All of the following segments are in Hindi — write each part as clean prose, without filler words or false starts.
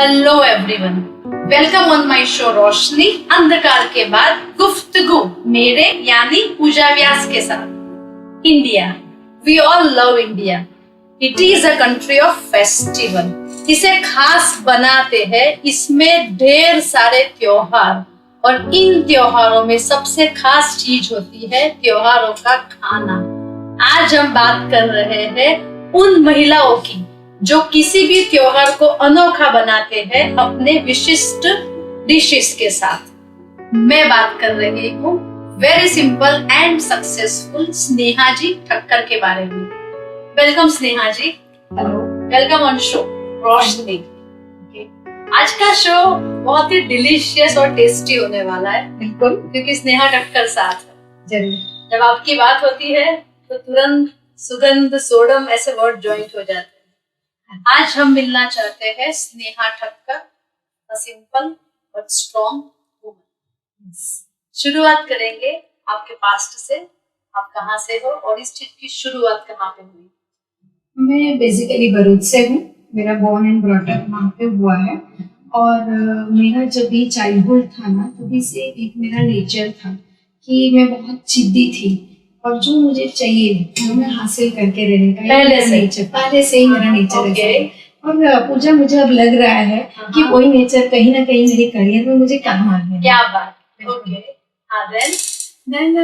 Hello everyone, welcome on my show Roshni अंधकार के बाद गुफ्तगू मेरे यानी पूजा व्यास के साथ। India, we all love India. It is a country of festival. इसे खास बनाते हैं इसमें ढेर सारे त्योहार, और इन त्योहारों में सबसे खास चीज होती है त्योहारों का खाना। आज हम बात कर रहे हैं उन महिलाओं की जो किसी भी त्योहार को अनोखा बनाते हैं अपने विशिष्ट डिशेस के साथ। मैं बात कर रही हूँ very simple and successful Sneha ji Thakkar के बारे में। Welcome Sneha ji. Hello, welcome on show Roshni. आज का शो बहुत ही डिलीशियस और टेस्टी होने वाला है, बिल्कुल क्योंकि स्नेहा ठक्कर साथ है। जरूर। जब आपकी बात होती है तो तुरंत सुगंध सोडम ऐसे वर्ड ज्वाइंट हो जाते हैं। आज हम मिलना चाहते हैं Sneha Thakkar, a simple but strong woman. शुरुआत करेंगे आपके पास्ट से। आप कहाँ से हो और इस चीज की शुरुआत कहाँ पे हुई? मैं बेसिकली भरूच से हूँ। मेरा बोर्न एंड ब्रॉट अप वहाँ पे हुआ है। और मेरा जब भी चाइल्डहुड था ना, तभी से एक मेरा नेचर था कि मैं बहुत जिद्दी थी और जो मुझे चाहिए वो मैं हासिल करके रहने का पहले से ही मेरा नेचर है। और पूजा, मुझे अब लग रहा है कि वही नेचर कहीं ना कहीं मेरे करियर में मुझे काम आ गया। क्या बात। ओके। देन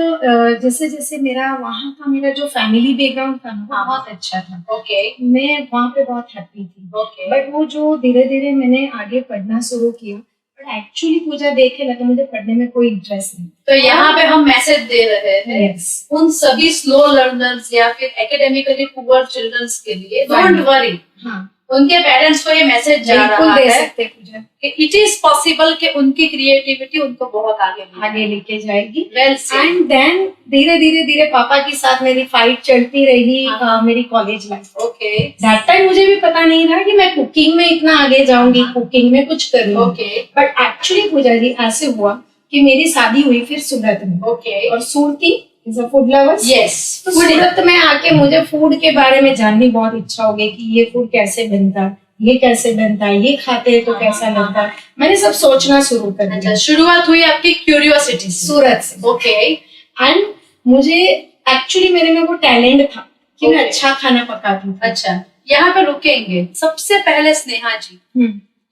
जैसे जैसे मेरा वहाँ का मेरा जो फैमिली बैकग्राउंड था ना, वो बहुत अच्छा था। ओके। मैं वहाँ पे बहुत हैप्पी थी। ओके। बट वो जो धीरे धीरे मैंने आगे पढ़ना शुरू किया, बट एक्चुअली पूजा देखे लगा मुझे पढ़ने में कोई इंटरेस्ट नहीं। तो यहाँ पे हम मैसेज दे रहे हैं उन सभी स्लो लर्नर्स या फिर एकेडमिकली पुअर चिल्ड्रंस के लिए, डोंट वरी। हाँ, उनके पेरेंट्स को ये मैसेज जा रहा दे है सकते पूजा कि इट इज पॉसिबल कि उनकी क्रिएटिविटी उनको बहुत आगे लेके जाएगी। वेल एंड देन धीरे धीरे धीरे पापा के साथ मेरी फाइट चलती रही। मेरी college life. Okay. That time मुझे भी पता नहीं था कि मैं कुकिंग में इतना आगे जाऊंगी, कुकिंग में कुछ करूंगी। ओके। बट एक्चुअली पूजा जी ऐसे हुआ कि मेरी शादी हुई फिर सूरत में। ओके। और Surti is a food lover. Yes. तो सूरत में आके मुझे फूड के बारे में जानने बहुत इच्छा हो गई कि ये फूड कैसे बनता है, ये कैसे बनता है, ये खाते हैं तो कैसा लगता है। मैंने सब सोचना शुरू कर दिया। शुरुआत हुई आपकी क्यूरियोसिटी सूरत से। ओके। एंड मुझे एक्चुअली मेरे में वो टैलेंट था कि मैं अच्छा खाना पकाती थी। अच्छा, यहाँ पे रुकेंगे। सबसे पहले स्नेहा जी,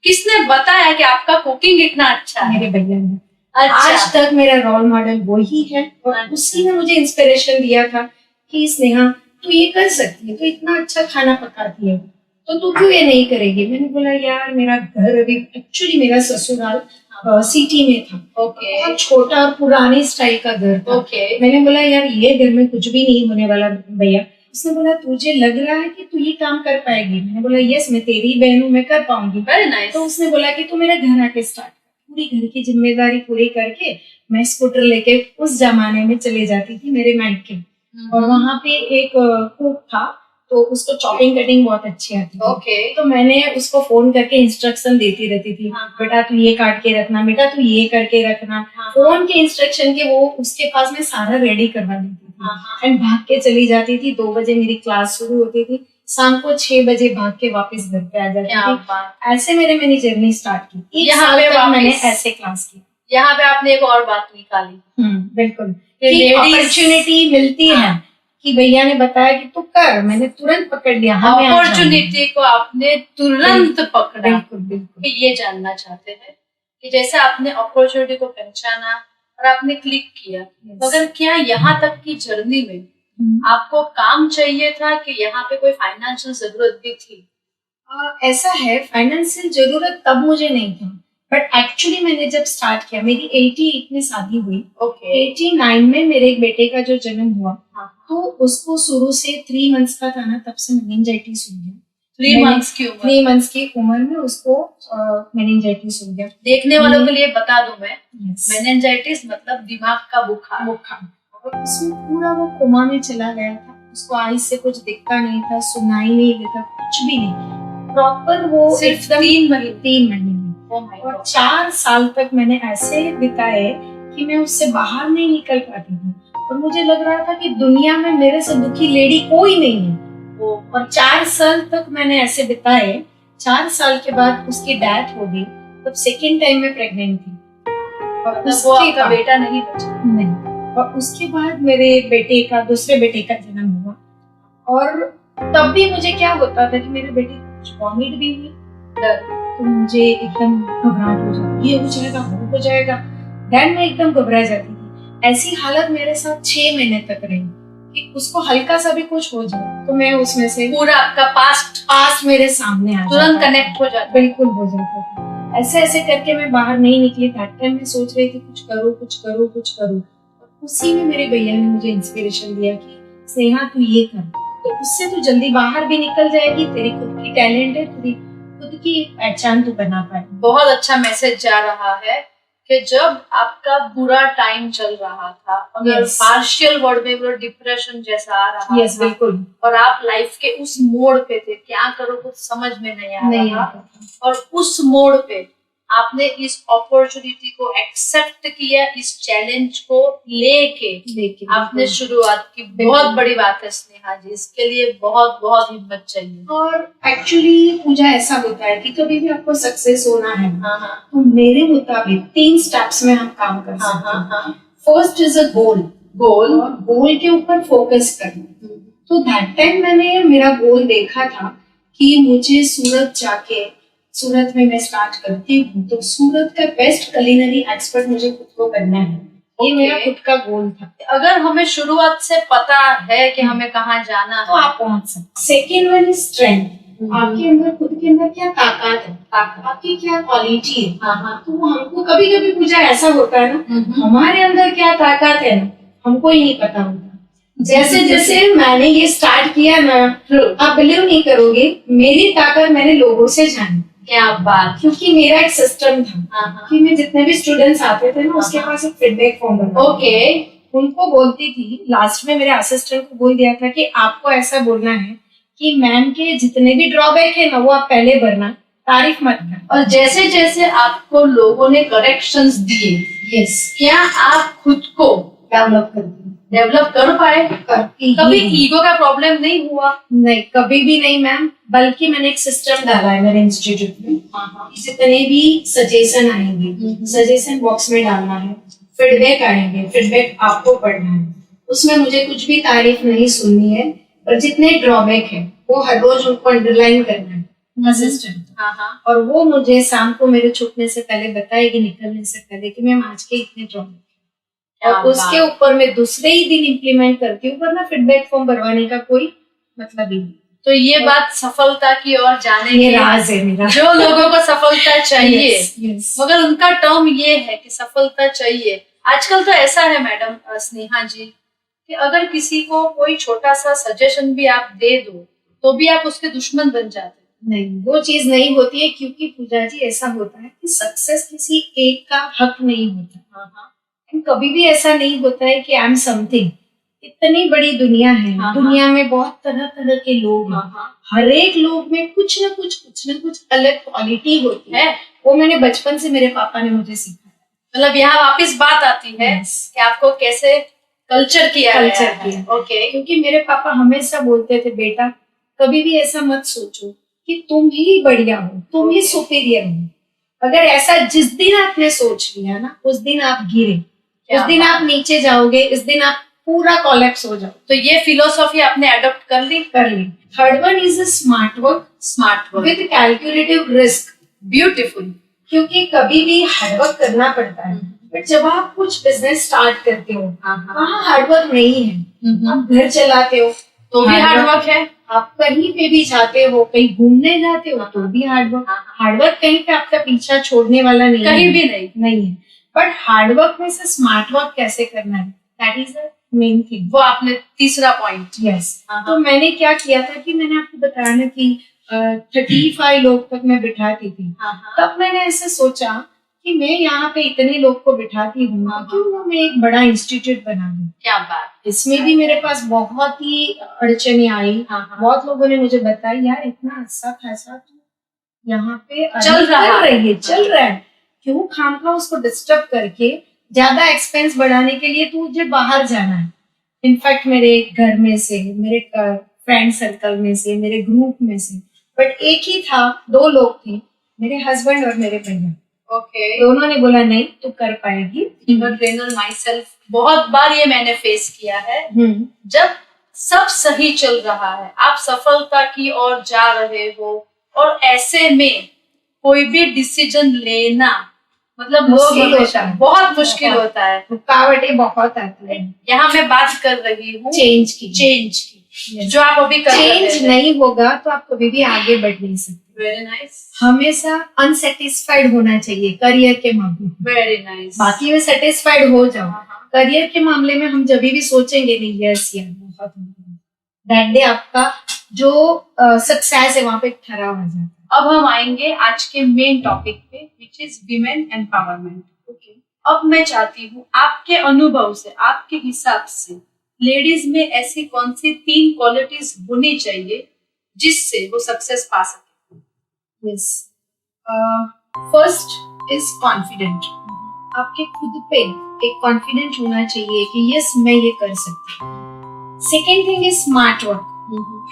किसने बताया कि आपका कुकिंग इतना अच्छा है? मेरे भैया ने। अच्छा। आज तक मेरा रोल मॉडल वही है और उसी ने मुझे इंस्पिरेशन दिया था कि स्नेहा तू ये कर सकती है, तू इतना अच्छा खाना पकाती है, तो तू क्यों ये नहीं करेगी? मैंने बोला यार, मेरा घर अभी एक्चुअली मेरा ससुराल सिटी में था। ओके। बहुत छोटा और पुराने स्टाइल का घर था। ओके। मैंने बोला यार, ये घर में कुछ भी नहीं होने वाला भैया। उसने बोला तुझे लग रहा है कि तू ये काम कर पाएगी? मैंने बोला यस, मैं तेरी बहन हूँ, मैं कर पाऊंगी। Very nice. तो उसने बोला कि तू मेरे घर आके स्टार्ट, पूरी घर की जिम्मेदारी पूरी करके मैं स्कूटर लेके उस जमाने में चले जाती थी मेरे मायके। और वहाँ पे एक कुक था, तो उसको चॉपिंग कटिंग बहुत अच्छी आती थी। ओके। तो मैंने उसको फोन करके इंस्ट्रक्शन देती रहती थी, बेटा तू ये काट के रखना, बेटा तू ये करके रखना। फोन के इंस्ट्रक्शन के वो उसके पास में सारा रेडी करवा देती थी। एंड भाग के चली जाती थी। 2 बजे मेरी क्लास शुरू होती थी, शाम को 6 बजे भाग के वापस घर पे आ जाती थी। ऐसे मैंने जर्नी स्टार्ट की। यहाँ पे मैंने ऐसे क्लास की। यहाँ पे आपने एक और बात निकाली। बिल्कुल, अपॉर्चुनिटी मिलती है कि भैया ने बताया कि तू कर, मैंने तुरंत पकड़ लिया। अपॉर्चुनिटी को आपने तुरंत पकड़ा। बिल्कुल बिल्कुल। ये जानना चाहते हैं कि जैसे आपने अपॉर्चुनिटी को पहचाना और आपने क्लिक किया, मगर क्या यहाँ तक की जर्नी में आपको काम चाहिए था कि यहाँ पे कोई फाइनेंशियल जरूरत भी थी? ऐसा है, फाइनेंशियल जरूरत तब मुझे नहीं था, बट एक्चुअली मैंने जब स्टार्ट किया, मेरी 88 में शादी हुई। ओके। 89 में मेरे एक बेटे का जो जन्म हुआ, तो उसको शुरू से 3 मंथ्स का था ना, तब से मेनिंजाइटिस हो गया। 3 मंथ्स की उम्र? 3 मंथ्स की उम्र में उसको मेनिंजाइटिस हो गया। देखने वालों के लिए बता दूं मैं, मेनिंजाइटिस मतलब दिमाग का बुखार। और उसमें पूरा वो कोमा में चला गया था। उसको आई से कुछ दिखता नहीं था, सुनाई नहीं देता, कुछ भी नहीं। प्रॉपर वो सिर्फ 3 महीने। और 4 साल तक मैंने ऐसे बिताए कि मैं उससे बाहर नहीं निकल पाती थी। और मुझे लग रहा था कि दुनिया में मेरे से दुखी लेडी कोई नहीं है। और 4 साल तक मैंने ऐसे बिताए 4 साल के बाद उसकी डेथ हो गई, तब सेकेंड टाइम में प्रेग्नेंट थी। और वो उसके आपका बाद बेटा नहीं बचा। नहीं, और उसके बाद मेरे दूसरे बेटे का जन्म हुआ। और तब भी मुझे क्या होता था कि मेरे बेटे को कुछ वॉमिट भी हुई, तो मुझे एकदम घबराहट हो जाती, ये हो जाएगा वो हो जाएगा, देन मैं एकदम घबरा जाती थी। ऐसी हालत मेरे साथ 6 महीने तक रही कि उसको हल्का सा भी कुछ हो जाए तो मैं उसमें से पूरा आपका पास्ट मेरे सामने आ तुरंत जाता था। कनेक्ट हो जाता। बिल्कुल हो जाता था। ऐसे ऐसे करके मैं बाहर नहीं निकली। दैट टाइम मैं सोच रही थी कुछ करूँ। और उसी में मेरे भैया ने मुझे इंस्पिरेशन दिया कि स्नेहा तू ये कर, तो उससे तू जल्दी बाहर भी निकल जाएगी, तेरी खुद की टैलेंट है, तेरी खुद की पहचान तू बना पाए। बहुत अच्छा मैसेज जा रहा है कि जब आपका बुरा टाइम चल रहा था, अगर Yes. पार्शियल वर्ड में वो डिप्रेशन जैसा आ रहा यस था, बिल्कुल और आप लाइफ के उस मोड़ पे थे, क्या करो कुछ समझ में नहीं आ नहीं रहा, आता था। और उस मोड़ पे आपने इस अपॉर्चुनिटी को एक्सेप्ट किया, इस चैलेंज को लेके लेकिन आपने शुरुआत की। बहुत बड़ी बात है स्नेहा जी, इसके लिए बहुत बहुत हिम्मत चाहिए। और एक्चुअली पूजा ऐसा होता है कि कभी भी आपको सक्सेस होना है हाँ हाँ तो मेरे मुताबिक 3 स्टेप्स में हम काम कर हाँ सकते हाँ हैं। हाँ। फर्स्ट इज अ गोल, और गोल के ऊपर फोकस करना। तो दैट टाइम मैंने मेरा गोल देखा था कि मुझे सूरत में मैं स्टार्ट करती हूँ, तो सूरत का बेस्ट कुलिनरी एक्सपर्ट मुझे खुद को बनना है। ये Okay. मेरा खुद का गोल था। अगर हमें शुरुआत से पता है कि हमें कहाँ जाना तो है, आप पहुंच सकते। Second one is strength. आपके अंदर खुद के अंदर क्या ताकत है, आपकी क्या क्वालिटी है। हाँ हाँ। तो हमको कभी कभी पूजा ऐसा होता है ना, हमारे अंदर क्या ताकत है ना, हमको ही नहीं पता होता। जैसे जैसे मैंने ये स्टार्ट किया ना, आप बिलीव नहीं करोगे, मेरी ताकत मैंने लोगों से जानी। क्या बात। क्योंकि मेरा एक सिस्टम था हाँ हाँ। कि मैं जितने भी स्टूडेंट्स आते थे ना, उसके पास एक फीडबैक फॉर्म बनवा, ओके। उनको बोलती थी, लास्ट में मेरे असिस्टेंट को बोल दिया था कि आपको ऐसा बोलना है कि मैम के जितने भी ड्रॉबैक है ना, वो आप पहले भरना, तारीफ मत करना। और जैसे जैसे आपको लोगों ने करेक्शंस दिए, यस, क्या आप खुद को डेवलप कर पाए? कभी ईगो का प्रॉब्लम नहीं हुआ? नहीं, कभी भी नहीं मैम। बल्कि मैंने एक सिस्टम डाला है मेरे इंस्टीट्यूट में। जितने भी सजेशन आएंगे, सजेशन बॉक्स में डालना है। फीडबैक आएंगे, फीडबैक आपको पढ़ना है। उसमें मुझे कुछ भी तारीफ नहीं सुननी है, और जितने ड्रॉबैक है वो हर रोज उनको अंडरलाइन करना है असिस्टेंट। हाँ हाँ। और वो मुझे शाम को मेरे छूटने से पहले बताएगी, निकलने से पहले, कि मैम आज के इतने ड्रॉबैक, और उसके ऊपर मैं दूसरे ही दिन इम्प्लीमेंट करती हूँ, वरना फीडबैक फॉर्म भरवाने का कोई मतलब ही नहीं। तो ये बात सफलता की ओर जाने ये की राज है मेरा। जो लोगों को सफलता चाहिए, yes. मगर उनका टर्म ये है कि सफलता चाहिए। आजकल तो ऐसा है मैडम स्नेहा जी कि अगर किसी को कोई छोटा सा सजेशन भी आप दे दो तो भी आप उसके दुश्मन बन जाते हैं। नहीं, वो चीज नहीं होती है, क्योंकि पूजा जी ऐसा होता है कि सक्सेस किसी एक का हक नहीं होता। कभी भी ऐसा नहीं होता है कि आई एम समथिंग। इतनी बड़ी दुनिया है, दुनिया में बहुत तरह तरह के लोग हैं, हर एक लोग में कुछ न कुछ अलग क्वालिटी होती है। वो मैंने बचपन से मेरे पापा ने मुझे सिखाया। मतलब यहाँ वापस बात आती है कि आपको कैसे कल्चर किया। ओके। क्योंकि मेरे पापा हमेशा बोलते थे, बेटा कभी भी ऐसा मत सोचो कि तुम ही बढ़िया हो, तुम ही सुपीरियर हो। अगर ऐसा जिस दिन आपने सोच लिया ना, उस दिन आप गिरे, उस दिन आप नीचे जाओगे, इस दिन आप पूरा कोलैप्स हो जाओ। तो ये फिलोसॉफी आपने अडॉप्ट कर ली? Third one is smart work with calculative risk. Beautiful. क्योंकि कभी भी हार्डवर्क करना पड़ता है, बट जब आप कुछ बिजनेस स्टार्ट करते हो, वहाँ हार्डवर्क नहीं है। आप घर चलाते हो तो भी हार्डवर्क है, आप कहीं पे भी जाते हो, कहीं घूमने जाते हो तो भी हार्डवर्क। हार्डवर्क कहीं पे आपका पीछा छोड़ने वाला नहीं, कहीं भी नहीं है। बट हार्डवर्क में से स्मार्ट वर्क कैसे करना है, that is the main thing. वो आपने तीसरा पॉइंट। यस। तो मैंने क्या किया था कि मैंने आपको बताया ना कि 35 लोग तक मैं बिठाती थी। तब मैंने ऐसे सोचा कि मैं यहाँ पे इतने लोग को बिठाती हूँ, क्यों ना मैं एक बड़ा इंस्टीट्यूट बना दूं। क्या बात। इसमें भी मेरे पास बहुत ही अड़चने आई। बहुत लोगों ने मुझे बताया, यार इतना अच्छा खासा यहाँ पे चल रहा है, क्यों खामखा उसको डिस्टर्ब करके ज्यादा एक्सपेंस बढ़ाने के लिए तुझे बाहर जाना है। इनफैक्ट मेरे घर में से, मेरे फ्रेंड सर्कल में से, मेरे ग्रुप में से बट एक ही था, 2 लोग थे, मेरे हस्बैंड और मेरे भैया। ओके। दोनों ने बोला नहीं तू कर पाएगी। ट्रेनर माई सेल्फ, बहुत बार ये मैंने फेस किया है। जब सब सही चल रहा है, आप सफलता की ओर जा रहे हो, और ऐसे में कोई भी डिसीजन लेना मतलब मुश्किल होता है, बहुत मुश्किल होता है, रुकावटें बहुत आती है। यहाँ मैं बात कर रही हूँ चेंज की yes. जो आप अभी कर रहे हैं। चेंज नहीं होगा तो आप कभी भी आगे बढ़ नहीं सकते। Very nice. हमेशा अनसेटिस्फाइड होना चाहिए करियर के मामले में। Very nice. बाकी में सेटिस्फाइड हो जाओ, करियर के मामले में हम जब भी सोचेंगे नहीं यस यार बहुत दैट डे आपका जो सक्सेस है वहां पे ठहरा हो जाता है। अब हम आएंगे आज के मेन टॉपिक पे, which is women empowerment. Okay, अब मैं चाहती हूँ आपके अनुभव से, आपके हिसाब से लेडीज में ऐसी कौन सी 3 क्वालिटीज होनी चाहिए जिससे वो सक्सेस पा सके। Yes, first is confident. आपके खुद पे एक कॉन्फिडेंट होना चाहिए कि यस मैं ये कर सकती हूँ। Second thing is smart work.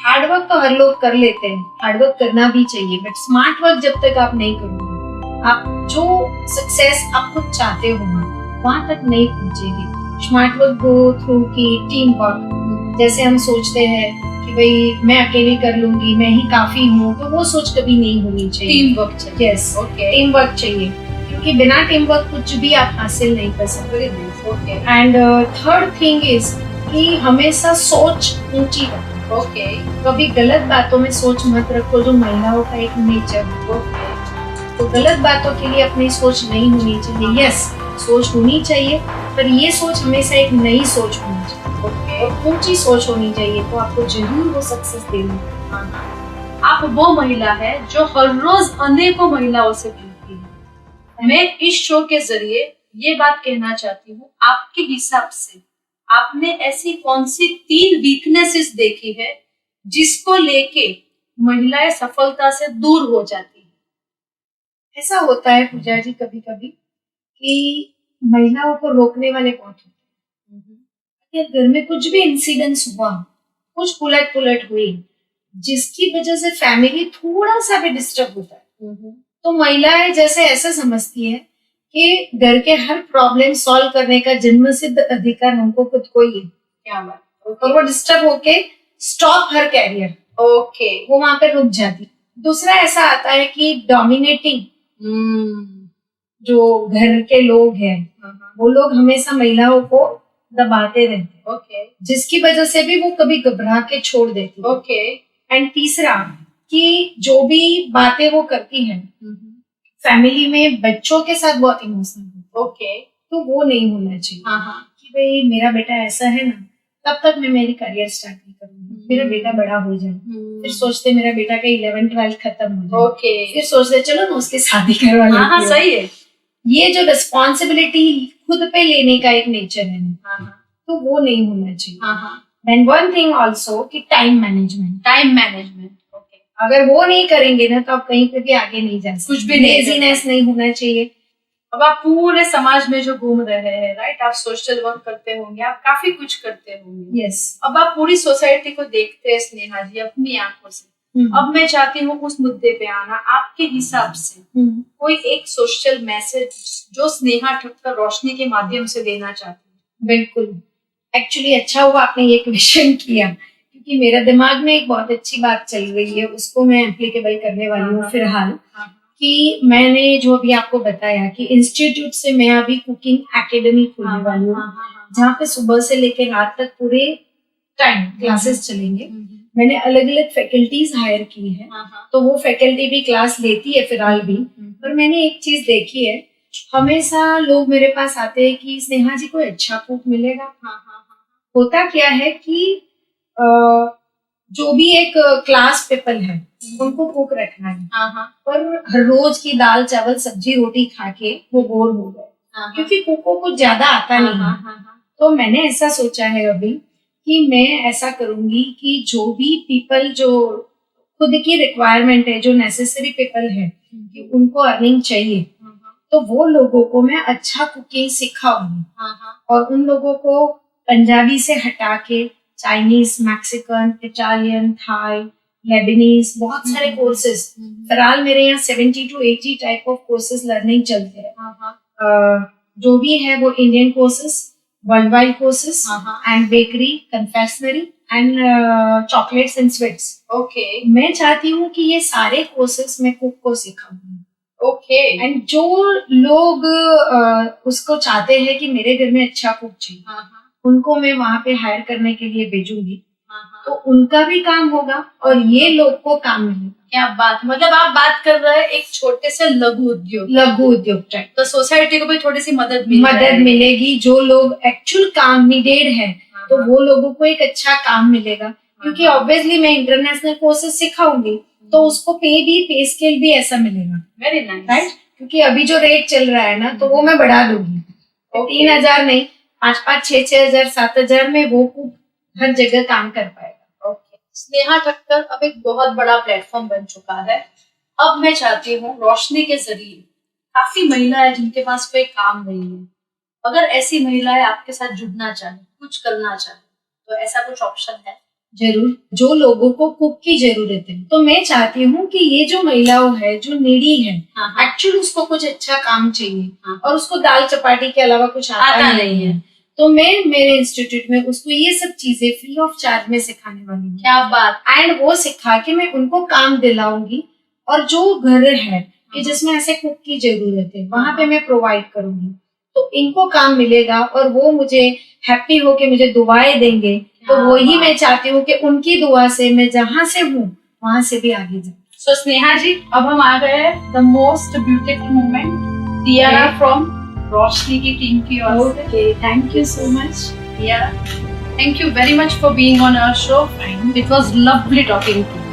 Hard work तो हर लोग कर लेते हैं, हार्ड वर्क करना भी चाहिए, बट स्मार्ट वर्क जब तक आप नहीं करोगे, आप जो सक्सेस आप खुद चाहते हो वहां तक नहीं पहुंचेगी। स्मार्ट वर्क गो थ्रू की टीम वर्क। जैसे हम सोचते हैं कि भाई मैं अकेली कर लूंगी, मैं ही काफी हूँ, तो वो सोच कभी नहीं होनी चाहिए। टीम वर्क चाहिए। यस, टीम वर्क चाहिए, क्योंकि बिना टीम वर्क कुछ भी आप हासिल नहीं कर सकते। एंड थर्ड थिंग इज कि हमेशा सोच ऊंची रखो। ओके, कभी गलत बातों में सोच मत रखो, जो महिलाओं का एक नेचर है। तो गलत बातों के लिए अपनी सोच नहीं होनी चाहिए। यस, सोच होनी चाहिए, पर ये सोच हमेशा एक नई सोच होनी चाहिए और ऊंची सोच होनी चाहिए, तो आपको जरूर वो सक्सेस देनी। आप वो महिला है जो हर रोज अनेकों महिलाओं से मिलती है। मैं इस शो के जरिए ये बात कहना चाहती हूँ, आपके हिसाब से आपने ऐसी कौन सी 3 वीकनेसेस देखी है जिसको लेके महिलाएं सफलता से दूर हो जाती है। ऐसा होता है पूजा जी कभी कभी कि महिलाओं को रोकने वाले बहुत होते हैं। अगर घर में कुछ भी इंसिडेंस हुआ, कुछ उलट पुलट हुई, जिसकी वजह से फैमिली थोड़ा सा भी डिस्टर्ब होता है, तो महिलाएं जैसे ऐसा समझती है कि घर के हर प्रॉब्लम सॉल्व करने का जन्म सिद्ध अधिकार हमको खुद को ही है। क्या बात। और वो डिस्टर्ब होके स्टॉप हर कैरियर। ओके, वो वहां पे रुक जाती। दूसरा ऐसा आता है कि डोमिनेटिंग जो घर के लोग हैं, वो लोग हमेशा महिलाओं को दबाते रहते। ओके, जिसकी वजह से भी वो कभी घबरा के छोड़ देती। ओके। एंड तीसरा कि जो भी बातें वो करती हैं फैमिली में बच्चों के साथ बहुत इमोशनल। ओके, तो वो नहीं होना चाहिए। कि भाई मेरा बेटा ऐसा है ना, तब तक मैं मेरी करियर स्टार्ट नहीं करूंगी, मेरा बेटा बड़ा हो जाए, फिर सोचते मेरा बेटा का 11th-12th खत्म हो जाए, ओके, फिर सोचते चलो ना उसकी शादी करवा लेते हैं। हाँ, सही है। ये जो रिस्पॉन्सिबिलिटी खुद पे लेने का एक नेचर है ना, तो वो नहीं होना चाहिए। देन वन थिंग ऑल्सो कि टाइम मैनेजमेंट। अगर वो नहीं करेंगे ना तो आप कहीं पे भी आगे नहीं जा सकते। कुछ भी लेजीनेस नहीं होना चाहिए। अब आप पूरे समाज में जो घूम रहे हैं, राइट, आप सोशल वर्क करते होंगे, आप काफी कुछ करते होंगे। यस। अब आप पूरी सोसाइटी को देखते हैं स्नेहा जी अपनी आंखों से। अब मैं चाहती हूँ उस मुद्दे पे आना। आपके हिसाब से कोई एक सोशल मैसेज जो स्नेहा ठक्कर रोशनी के माध्यम से देना चाहती है। बिल्कुल, एक्चुअली अच्छा हुआ आपने ये क्वेश्चन किया, क्योंकि मेरा दिमाग में एक बहुत अच्छी बात चल रही है, उसको मैं एप्लीकेबल करने वाली हूँ फिलहाल। कि मैंने जो अभी आपको बताया कि इंस्टीट्यूट से मैं अभी कुकिंग एकेडमी खोलने वाली हूँ, जहाँ पे सुबह से लेकर रात तक पूरे टाइम क्लासेस चलेंगे। मैंने अलग अलग फैकल्टीज हायर की है, तो वो फैकल्टी भी क्लास लेती है फिलहाल भी। पर मैंने एक चीज देखी है, हमेशा लोग मेरे पास आते हैं कि स्नेहा जी कोई अच्छा कुक मिलेगा। होता क्या है कि जो भी एक क्लास पीपल है उनको कुक रखना है, पर हर रोज की दाल चावल सब्जी रोटी खा के वो बोर हो गए, क्योंकि कुकों को ज्यादा आता नहीं। तो मैंने ऐसा सोचा है अभी कि मैं ऐसा करूंगी कि जो भी पीपल जो खुद की रिक्वायरमेंट है, जो नेसेसरी पीपल है कि उनको अर्निंग चाहिए, तो वो लोगों को मैं अच्छा कुकिंग सिखाऊंगी। और उन लोगों को पंजाबी से हटा के Chinese, Mexican, Italian, Thai, Lebanese, बहुत सारे कोर्सेज। फिलहाल मेरे यहाँ 70 to 80 type of courses learning चलते हैं। जो भी है वो Indian courses, world wide courses and bakery, confectionery and chocolates and sweets. Okay मैं चाहती हूँ कि ये सारे कोर्सेज मैं कुक को सिखाऊंगी। ओके एंड जो लोग उसको चाहते हैं कि मेरे घर में अच्छा कुक चाहिए, उनको मैं वहां पे हायर करने के लिए भेजूंगी, तो उनका भी काम होगा और ये लोग को काम मिलेगा। क्या बात, मतलब आप बात कर रहे हैं एक छोटे से लघु उद्योग टाइप। तो सोसाइटी को भी थोड़ी सी मदद मिलेगी। जो लोग एक्चुअल काम नीडेड है तो वो लोगों को एक अच्छा काम मिलेगा, क्योंकि ऑब्वियसली मैं इंटरनेशनल कोर्सेज सिखाऊंगी तो उसको पे स्केल भी ऐसा मिलेगा। Very nice, right? क्योंकि अभी जो रेट चल रहा है ना, तो वो मैं बढ़ा दूंगी। 3,000 नहीं, 5,500, 6,000, 7,000 में वो कुक हर जगह काम कर पाएगा। ओके स्नेहा ठक्कर अब एक बहुत बड़ा प्लेटफॉर्म बन चुका है। अब मैं चाहती हूँ रोशनी के जरिए काफी महिलाएं जिनके पास कोई काम नहीं है, अगर ऐसी महिलाएं आपके साथ जुड़ना चाहे, कुछ करना चाहे, तो ऐसा कुछ ऑप्शन है? जरूर। जो लोगों को कुक की जरूरत है, तो मैं चाहती हूँ कि ये जो महिलाओं है जो नीडी है, एक्चुअली उसको कुछ अच्छा काम चाहिए और उसको दाल चपाटी के अलावा कुछ आता नहीं है, तो मैं मेरे इंस्टीट्यूट में उसको ये सब चीजें फ्री ऑफ चार्ज में सिखाने वाली हूँ। क्या बात। एंड वो सिखा के मैं उनको काम दिलाऊंगी, और जो घर है कि जिसमें ऐसे कुक की जरूरत है वहां पे मैं प्रोवाइड करूंगी, तो इनको काम मिलेगा और वो मुझे हैप्पी होके मुझे दुआएं देंगे। तो वही मैं चाहती हूँ कि उनकी दुआ से मैं जहाँ से हूँ वहां से भी आगे जाऊँ। सो स्नेहा जी, अब हम आ गए the most beautiful moment, Diyara from Roshni की टीम की ओर से। Okay, thank you so much. Yeah, thank you very much for being on our show. It was lovely talking to you.